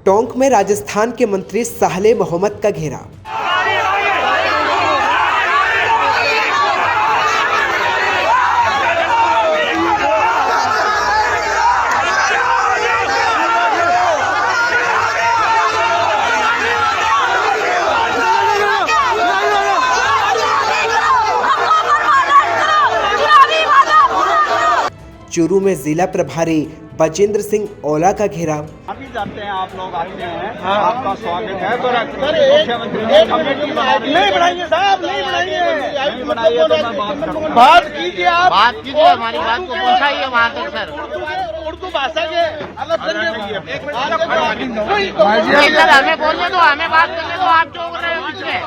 टोंक में राजस्थान के मंत्री सालेह मोहम्मद का घेराव। चूरू में जिला प्रभारी बजेंद्र सिंह ओला का घेराव। अभी जाते हैं, आप लोग आते हैं, आपका स्वागत है। तो मुख्यमंत्री नहीं बनाइए साहब, नहीं बनाइए तो मैं बात करूँगा। बात कीजिए, आप बात कीजिए, हमारी बात को पहुंचाइए वहाँ तक सर। उर्दू भाषा के अलग सर हमें बोलने दो, हमें बात करने दो, आप जो बोल रहे हो उसमें।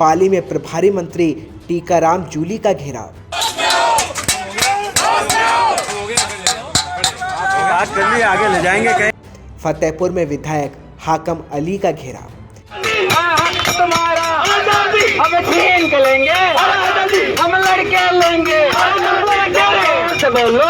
पाली में प्रभारी मंत्री टीकाराम जूली का घेराव। आगे ले जाएंगे कहीं। फतेहपुर में विधायक हाकम अली का घेराव। हम छीन के लेंगे, हम लड़के लेंगे, बोलो।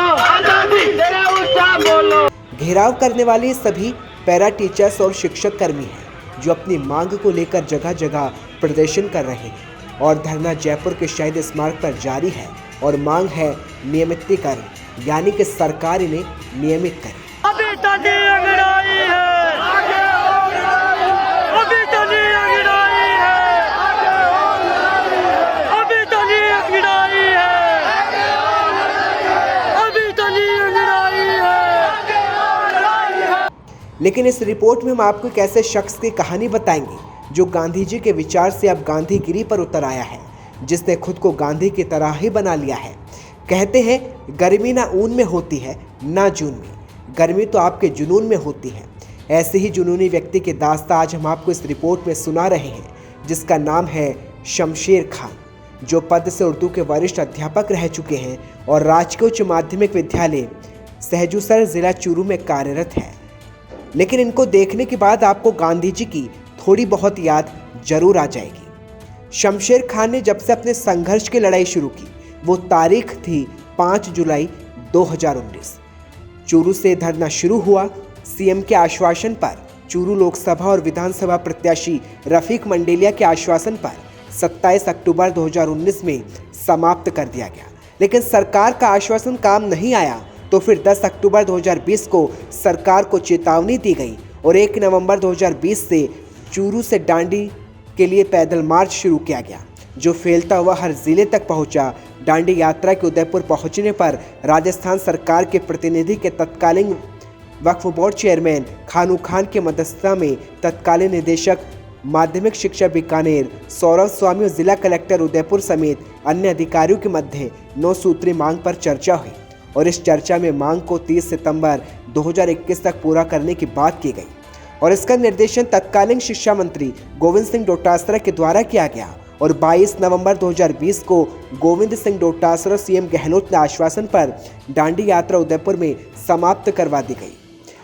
घेराव करने वाले सभी पैरा टीचर्स और शिक्षक कर्मी हैं जो अपनी मांग को लेकर जगह जगह प्रदर्शन कर रहे हैं और धरना जयपुर के शहीद स्मारक पर जारी है और मांग है नियमितीकरण, यानी कि सरकार इन्हें नियमित करे। अभी तो नहीं अंगड़ाई है, अभी तो नहीं अंगड़ाई है, अभी तो नहीं अंगड़ाई है, अभी तो नहीं अंगड़ाई है। लेकिन इस रिपोर्ट में हम आपको एक ऐसे शख्स की कहानी बताएंगे जो गांधी जी के विचार से अब गांधीगिरी पर उतर आया है, जिसने खुद को गांधी की तरह ही बना लिया है। कहते हैं गर्मी ना ऊन में होती है ना जून में, गर्मी तो आपके जुनून में होती है। ऐसे ही जुनूनी व्यक्ति के दास्ता आज हम आपको इस रिपोर्ट में सुना रहे हैं, जिसका नाम है शमशेर खान, जो पद से उर्दू के वरिष्ठ अध्यापक रह चुके हैं और राजकीय उच्च माध्यमिक विद्यालय सहजूसर जिला चूरू में कार्यरत है। लेकिन इनको देखने के बाद आपको गांधी जी की थोड़ी बहुत याद जरूर आ जाएगी। शमशेर खान ने जब से अपने संघर्ष की लड़ाई शुरू की, वो तारीख थी 5 जुलाई 2019। चूरू से धरना शुरू हुआ। सीएम के आश्वासन पर चूरू लोकसभा और विधानसभा प्रत्याशी रफीक मंडेलिया के आश्वासन पर 27 अक्टूबर 2019 में समाप्त कर दिया गया। लेकिन सरकार का आश्वासन काम नहीं आया तो फिर 10 अक्टूबर 2020 को सरकार को चेतावनी दी गई और 1 नवंबर 2020 से चूरू से डांडी के लिए पैदल मार्च शुरू किया गया, जो फैलता हुआ हर जिले तक पहुंचा। डांडी यात्रा के उदयपुर पहुंचने पर राजस्थान सरकार के प्रतिनिधि के तत्कालीन वक्फ बोर्ड चेयरमैन खानू खान के मध्यस्थता में तत्कालीन निदेशक माध्यमिक शिक्षा बीकानेर सौरभ स्वामी और जिला कलेक्टर उदयपुर समेत अन्य अधिकारियों के मध्य 9 सूत्री मांग पर चर्चा हुई और इस चर्चा में मांग को 30 सितंबर 2021 तक पूरा करने की बात की गई और इसका निर्देशन तत्कालीन शिक्षा मंत्री गोविंद सिंह डोटासरा के द्वारा किया गया और 22 नवंबर 2020 को गोविंद सिंह डोटासरा सीएम गहलोत ने आश्वासन पर डांडी यात्रा उदयपुर में समाप्त करवा दी गई।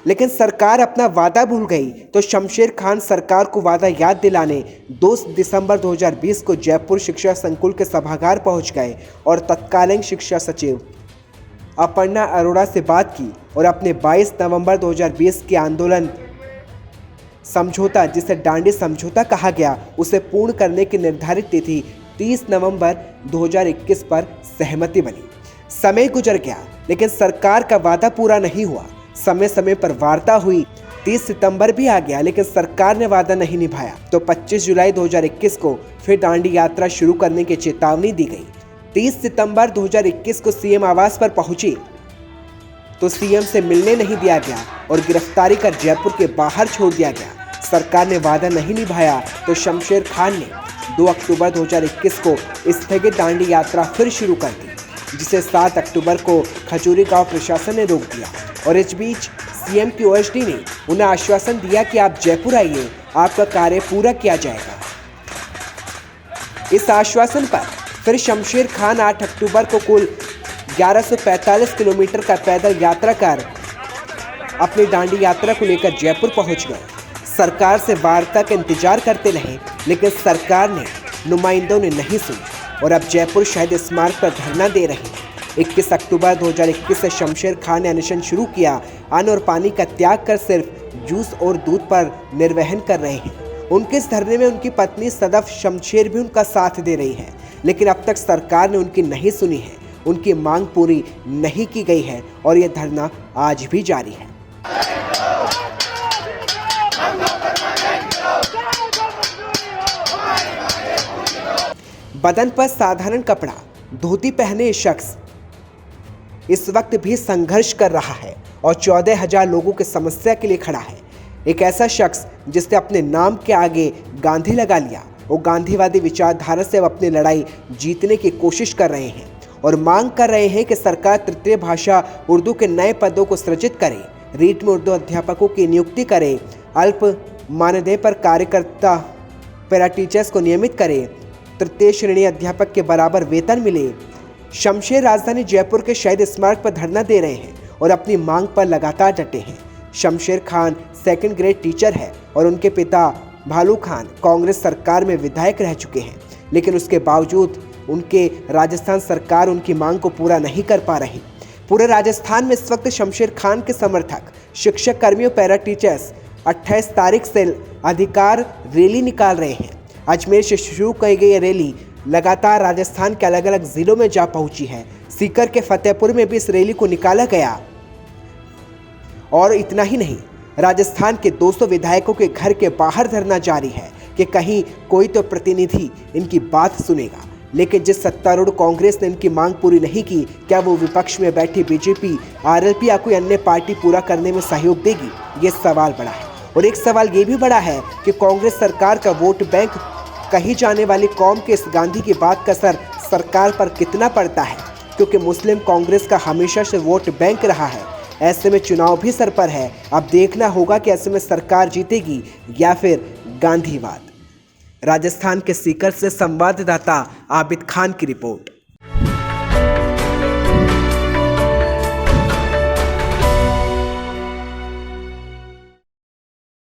लेकिन सरकार अपना वादा भूल गई तो शमशेर खान सरकार को वादा याद दिलाने 2 दिसंबर 2020 को जयपुर शिक्षा संकुल के सभागार पहुंच गए और तत्कालीन शिक्षा सचिव अपर्णा अरोड़ा से बात की और अपने 22 नवंबर 2020 के आंदोलन समझौता, जिसे डांडी समझौता कहा गया, उसे पूर्ण करने की निर्धारित तिथि 30 नवंबर 2021 पर सहमति बनी। समय गुजर गया लेकिन सरकार का वादा पूरा नहीं हुआ। समय समय पर वार्ता हुई। 30 सितंबर भी आ गया लेकिन सरकार ने वादा नहीं निभाया तो 25 जुलाई 2021 को फिर डांडी यात्रा शुरू करने की चेतावनी दी गई। 30 सितंबर 2021 को सीएम आवास पर पहुंची तो सीएम से मिलने नहीं दिया गया और गिरफ्तारी कर जयपुर के बाहर छोड़ दिया गया। सरकार ने वादा नहीं निभाया तो शमशेर खान ने 2 अक्टूबर 2021 को स्थगित डांडी यात्रा फिर शुरू कर दी, जिसे 7 अक्टूबर को खजूरी गांव प्रशासन ने रोक दिया और इस बीच सीएम की ओएसडी ने उन्हें आश्वासन दिया कि आप जयपुर आइए, आपका कार्य पूरा किया जाएगा। इस आश्वासन पर फिर शमशेर खान 8 अक्टूबर को कुल 1145 किलोमीटर का पैदल यात्रा कर अपनी डांडी यात्रा को लेकर जयपुर पहुंच गए। सरकार से वार्ता का इंतजार करते रहे लेकिन सरकार ने नुमाइंदों ने नहीं सुनी और अब जयपुर शहीद स्मारक पर धरना दे रहे हैं। 21 अक्टूबर 2021 से शमशेर खान ने अनशन शुरू किया। अन्न और पानी का त्याग कर सिर्फ जूस और दूध पर निर्वहन कर रहे हैं। उनके इस धरने में उनकी पत्नी सदफ शमशेर भी उनका साथ दे रही है, लेकिन अब तक सरकार ने उनकी नहीं सुनी है। उनकी मांग पूरी नहीं की गई है और यह धरना आज भी जारी है। बदन पर साधारण कपड़ा, धोती पहने शख्स इस वक्त भी संघर्ष कर रहा है और 14,000 लोगों की समस्या के लिए खड़ा है। एक ऐसा शख्स जिसने अपने नाम के आगे गांधी लगा लिया। वो गांधीवादी विचारधारा से अपनी लड़ाई जीतने की कोशिश कर रहे हैं और मांग कर रहे हैं कि सरकार तृतीय भाषा उर्दू के नए पदों को सृजित करे, रीट में उर्दू अध्यापकों की नियुक्ति करे, अल्प मानदेय पर कार्यकर्ता पैरा टीचर्स को नियमित करे, तृतीय श्रेणी अध्यापक के बराबर वेतन मिले। शमशेर राजधानी जयपुर के शहीद स्मारक पर धरना दे रहे हैं और अपनी मांग पर लगातार डटे हैं। Shamsher Khan second grade teacher है और उनके पिता भालू खान कांग्रेस सरकार में विधायक रह चुके हैं, लेकिन उसके बावजूद उनके राजस्थान सरकार उनकी मांग को पूरा नहीं कर पा रही। पूरे राजस्थान में इस वक्त शमशेर खान के समर्थक, शिक्षक कर्मियों, पैरा टीचर्स 28 तारीख से अधिकार रैली निकाल रहे हैं। अजमेर से शुरू की गई रैली लगातार राजस्थान के अलग अलग जिलों में जा पहुंची है। सीकर के फतेहपुर में भी इस रैली को निकाला गया। और इतना ही नहीं, राजस्थान के 200 विधायकों के घर के बाहर धरना जारी है कि कहीं कोई तो प्रतिनिधि इनकी बात सुनेगा। लेकिन जिस सत्तारूढ़ कांग्रेस ने इनकी मांग पूरी नहीं की, क्या वो विपक्ष में बैठी बीजेपी, आरएलपी या कोई अन्य पार्टी पूरा करने में सहयोग देगी? ये सवाल बड़ा है। और एक सवाल ये भी बड़ा है कि कांग्रेस सरकार का वोट बैंक कही जाने वाली कौम के इस गांधी की बात का असर सरकार पर कितना पड़ता है, क्योंकि मुस्लिम कांग्रेस का हमेशा से वोट बैंक रहा है। ऐसे में चुनाव भी सर पर है। अब देखना होगा कि ऐसे में सरकार जीतेगी या फिर गांधीवाद। राजस्थान के सीकर से संवाददाता आबिद खान की रिपोर्ट।